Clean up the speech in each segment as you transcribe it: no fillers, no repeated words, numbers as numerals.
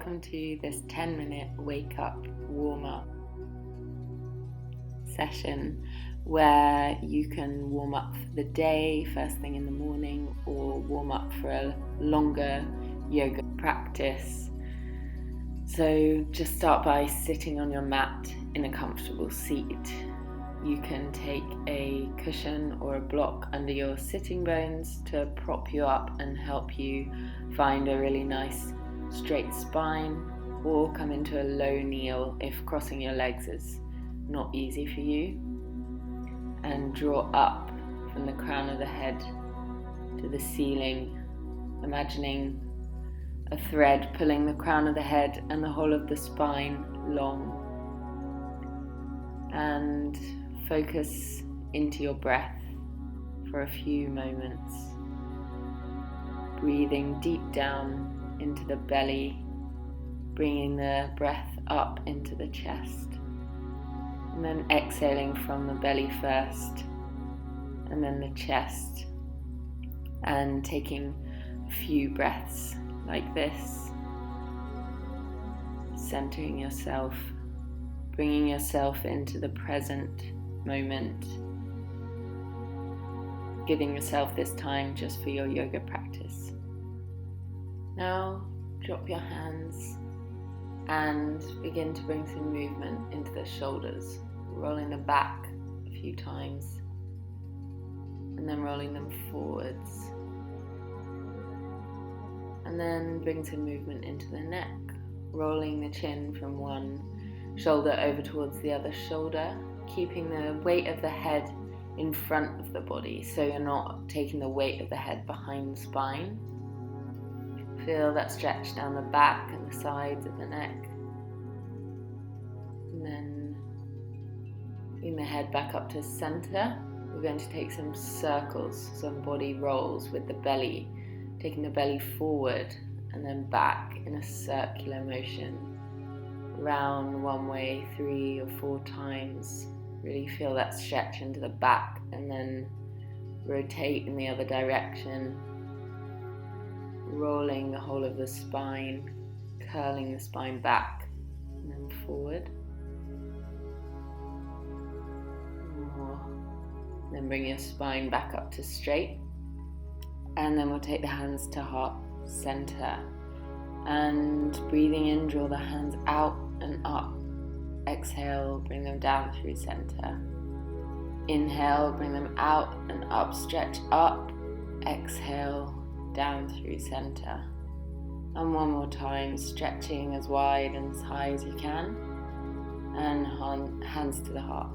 welcome to this 10-minute wake up warm-up session where you can warm up for the day first thing in the morning or warm up for a longer yoga practice. So just start by sitting on your mat in a comfortable seat. You can take a cushion or a block under your sitting bones to prop you up and help you find a really nice straight spine, or come into a low kneel if crossing your legs is not easy for you, and draw up from the crown of the head to the ceiling, imagining a thread pulling the crown of the head and the whole of the spine long, and focus into your breath for a few moments, breathing deep down into the belly, bringing the breath up into the chest, and then exhaling from the belly first and then the chest, and taking a few breaths like this, centering yourself, bringing yourself into the present moment, giving yourself this time just for your yoga practice. Now drop your hands and begin to bring some movement into the shoulders, rolling them back a few times and then rolling them forwards, and then bring some movement into the neck, rolling the chin from one shoulder over towards the other shoulder, keeping the weight of the head in front of the body, so you're not taking the weight of the head behind the spine. Feel that stretch down the back and the sides of the neck, and then bring the head back up to center. We're going to take some circles, some body rolls with the belly, taking the belly forward and then back in a circular motion, round one way 3 or 4 times. Really feel that stretch into the back, and then rotate in the other direction, rolling the whole of the spine, curling the spine back and then forward. More. Then bring your spine back up to straight, and then we'll take the hands to heart center, and breathing in, draw the hands out and up. Exhale, bring them down through center. Inhale, bring them out and up, stretch up. Exhale, down through center. And one more time, stretching as wide and as high as you can, and hands to the heart.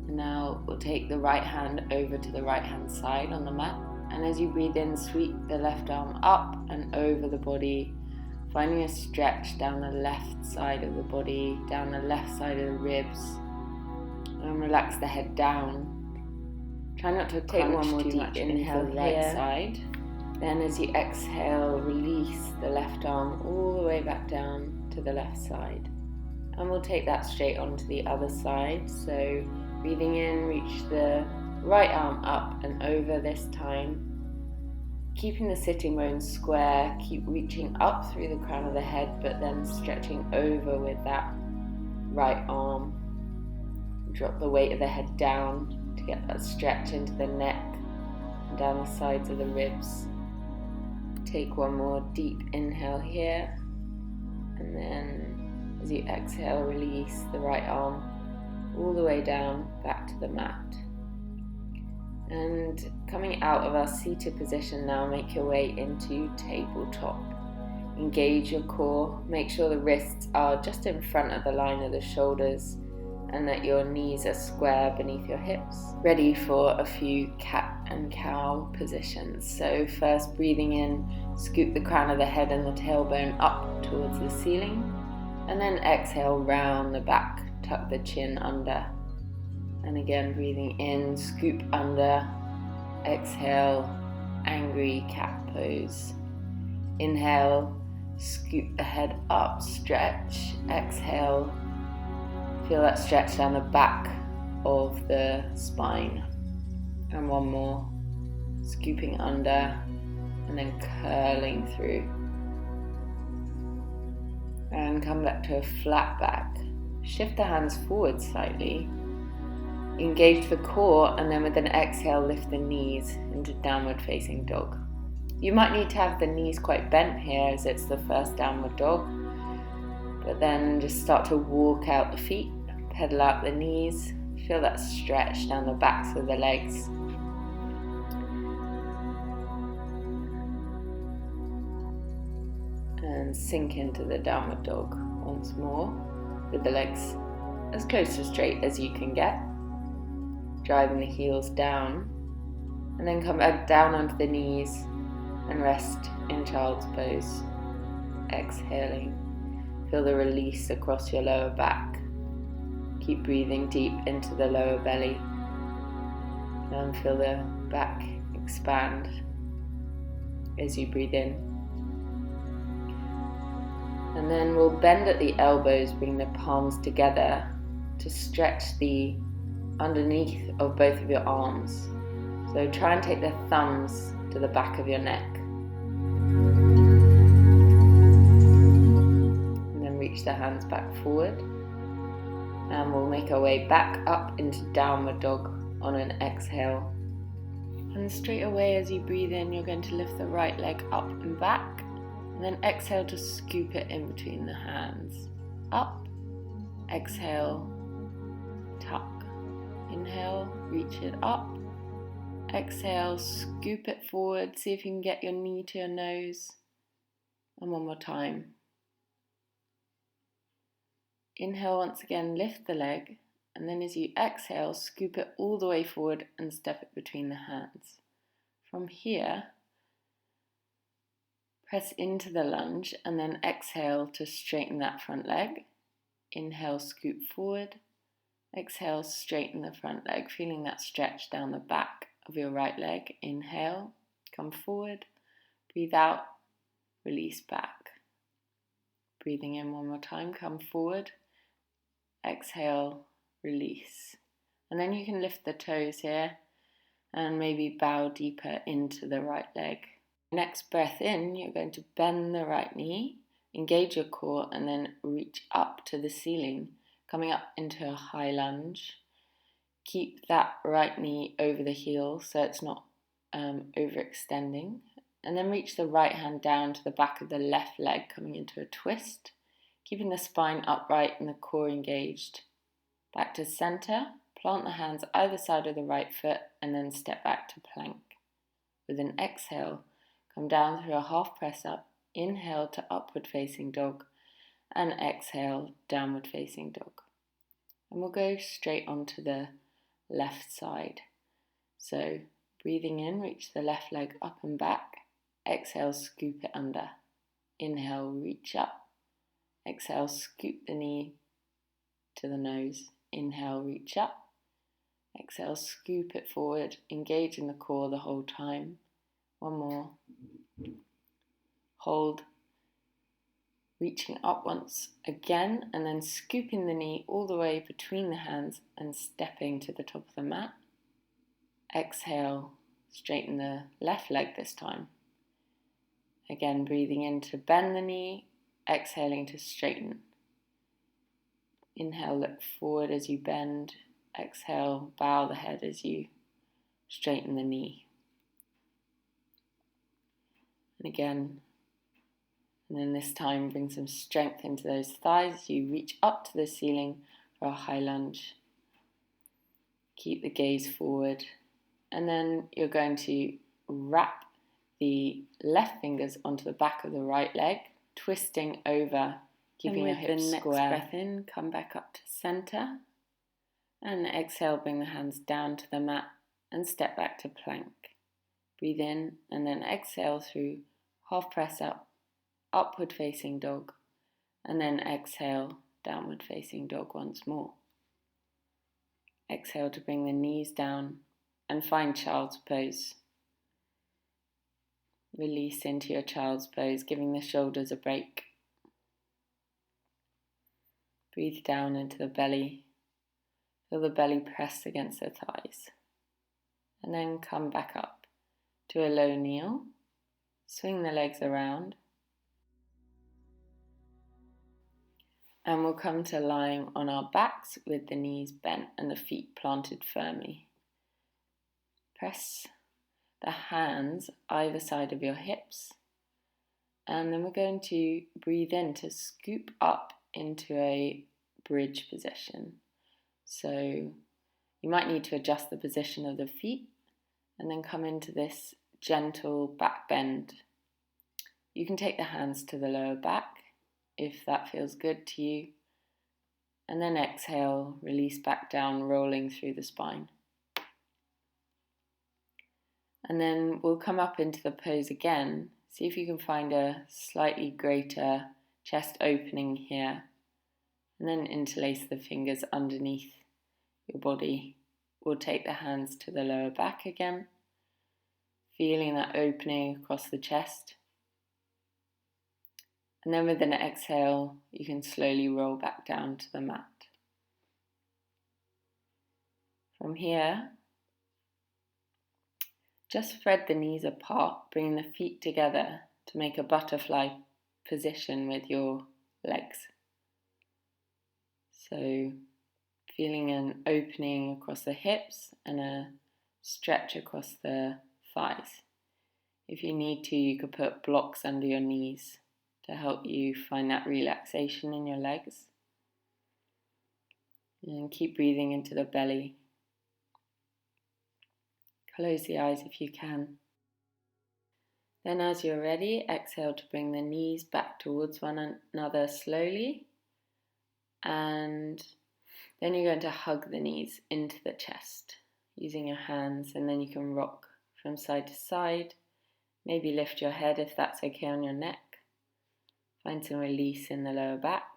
And now we'll take the right hand over to the right hand side on the mat, and as you breathe in, sweep the left arm up and over the body, finding a stretch down the left side of the body, down the left side of the ribs, and relax the head down. Try not to take one more deep inhale the right side. Then as you exhale, release the left arm all the way back down to the left side. And we'll take that straight onto the other side. So breathing in, reach the right arm up and over this time. Keeping the sitting bones square, keep reaching up through the crown of the head, but then stretching over with that right arm. Drop the weight of the head down to get that stretch into the neck and down the sides of the ribs. Take one more deep inhale here, and then as you exhale, release the right arm all the way down back to the mat. And coming out of our seated position now, make your way into tabletop. Engage your core, make sure the wrists are just in front of the line of the shoulders and that your knees are square beneath your hips. Ready for a few cat and cow positions. So first, breathing in, scoop the crown of the head and the tailbone up towards the ceiling, and then exhale, round the back, tuck the chin under. And again, breathing in, scoop under, exhale, angry cat pose. Inhale, scoop the head up, stretch, exhale, feel that stretch down the back of the spine. And one more, scooping under and then curling through. And come back to a flat back. Shift the hands forward slightly. Engage the core, and then with an exhale, lift the knees into downward facing dog. You might need to have the knees quite bent here as it's the first downward dog, but then just start to walk out the feet, pedal out the knees, feel that stretch down the backs of the legs. And sink into the downward dog once more with the legs as close to straight as you can get, driving the heels down, and then come back down onto the knees and rest in child's pose. Exhaling, feel the release across your lower back. Keep breathing deep into the lower belly and feel the back expand as you breathe in. And then we'll bend at the elbows, bring the palms together to stretch the underneath of both of your arms. So try and take the thumbs to the back of your neck. And then reach the hands back forward. And we'll make our way back up into downward dog on an exhale. And straight away as you breathe in, you're going to lift the right leg up and back. And then exhale to scoop it in between the hands. Up, exhale, tuck. Inhale, reach it up. Exhale, scoop it forward. See if you can get your knee to your nose. And one more time. Inhale once again, lift the leg. And then as you exhale, scoop it all the way forward and step it between the hands. From here, press into the lunge and then exhale to straighten that front leg. Inhale, scoop forward. Exhale, straighten the front leg, feeling that stretch down the back of your right leg. Inhale, come forward. Breathe out, release back. Breathing in one more time, come forward. Exhale, release. And then you can lift the toes here and maybe bow deeper into the right leg. Next breath in, you're going to bend the right knee, engage your core, and then reach up to the ceiling, coming up into a high lunge. Keep that right knee over the heel so it's not overextending. And then reach the right hand down to the back of the left leg, coming into a twist, keeping the spine upright and the core engaged. Back to center, plant the hands either side of the right foot, and then step back to plank. With an exhale, come down through a half press up, inhale to upward facing dog, and exhale, downward facing dog. And we'll go straight onto the left side. So breathing in, reach the left leg up and back. Exhale, scoop it under. Inhale, reach up. Exhale, scoop the knee to the nose. Inhale, reach up. Exhale, scoop it forward. Engage in the core the whole time. One more. Hold. Reaching up once again and then scooping the knee all the way between the hands and stepping to the top of the mat. Exhale, straighten the left leg this time. Again, breathing in to bend the knee, exhaling to straighten. Inhale, look forward as you bend. Exhale, bow the head as you straighten the knee. And again, and then this time bring some strength into those thighs as you reach up to the ceiling for a high lunge. Keep the gaze forward. And then you're going to wrap the left fingers onto the back of the right leg, twisting over, keeping your hips square. Next breath in, come back up to center. And exhale, bring the hands down to the mat and step back to plank. Breathe in and then exhale through half press up, upward facing dog, and then exhale, downward facing dog once more. Exhale to bring the knees down and find child's pose. Release into your child's pose, giving the shoulders a break. Breathe down into the belly. Feel the belly press against the thighs. And then come back up to a low kneel. Swing the legs around. And we'll come to lying on our backs with the knees bent and the feet planted firmly. Press the hands either side of your hips, and then we're going to breathe in to scoop up into a bridge position. So you might need to adjust the position of the feet and then come into this gentle back bend. You can take the hands to the lower back if that feels good to you, and then exhale, release back down, rolling through the spine. And then we'll come up into the pose again. See if you can find a slightly greater chest opening here. And then interlace the fingers underneath your body. We'll take the hands to the lower back again, feeling that opening across the chest. And then with an exhale, you can slowly roll back down to the mat. From here, just thread the knees apart, bringing the feet together to make a butterfly position with your legs. So feeling an opening across the hips and a stretch across the thighs. If you need to, you could put blocks under your knees to help you find that relaxation in your legs. And keep breathing into the belly. Close the eyes if you can. Then as you're ready, exhale to bring the knees back towards one another slowly. And then you're going to hug the knees into the chest using your hands, and then you can rock from side to side. Maybe lift your head if that's okay on your neck. Find some release in the lower back.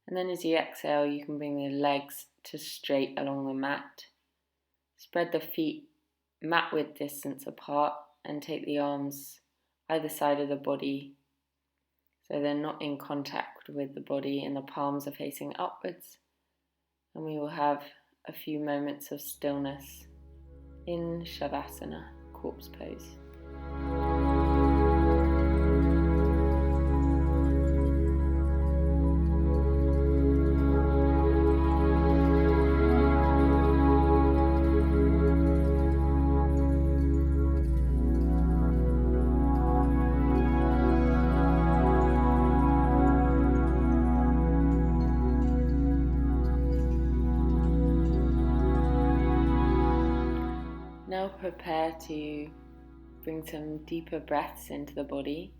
And then as you exhale, you can bring the legs to straight along the mat. Spread the feet mat width distance apart and take the arms either side of the body so they're not in contact with the body and the palms are facing upwards. And we will have a few moments of stillness in Shavasana, corpse pose. Now prepare to bring some deeper breaths into the body.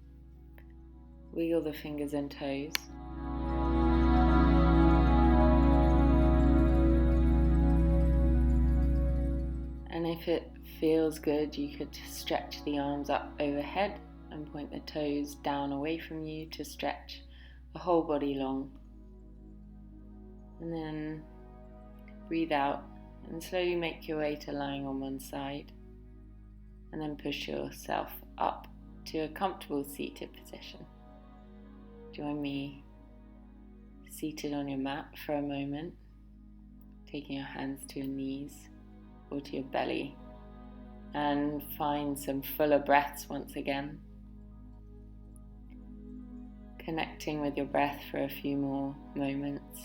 Wiggle the fingers and toes. And if it feels good, you could stretch the arms up overhead and point the toes down away from you to stretch the whole body long. And then breathe out. And slowly make your way to lying on one side, and then push yourself up to a comfortable seated position. Join me seated on your mat for a moment, taking your hands to your knees or to your belly, and find some fuller breaths once again. Connecting with your breath for a few more moments.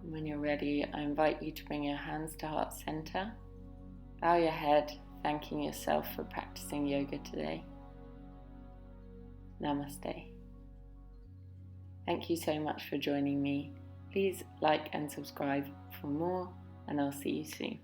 When you're ready, I invite you to bring your hands to heart center. Bow your head, thanking yourself for practicing yoga today. Namaste. Thank you so much for joining me. Please like and subscribe for more, and I'll see you soon.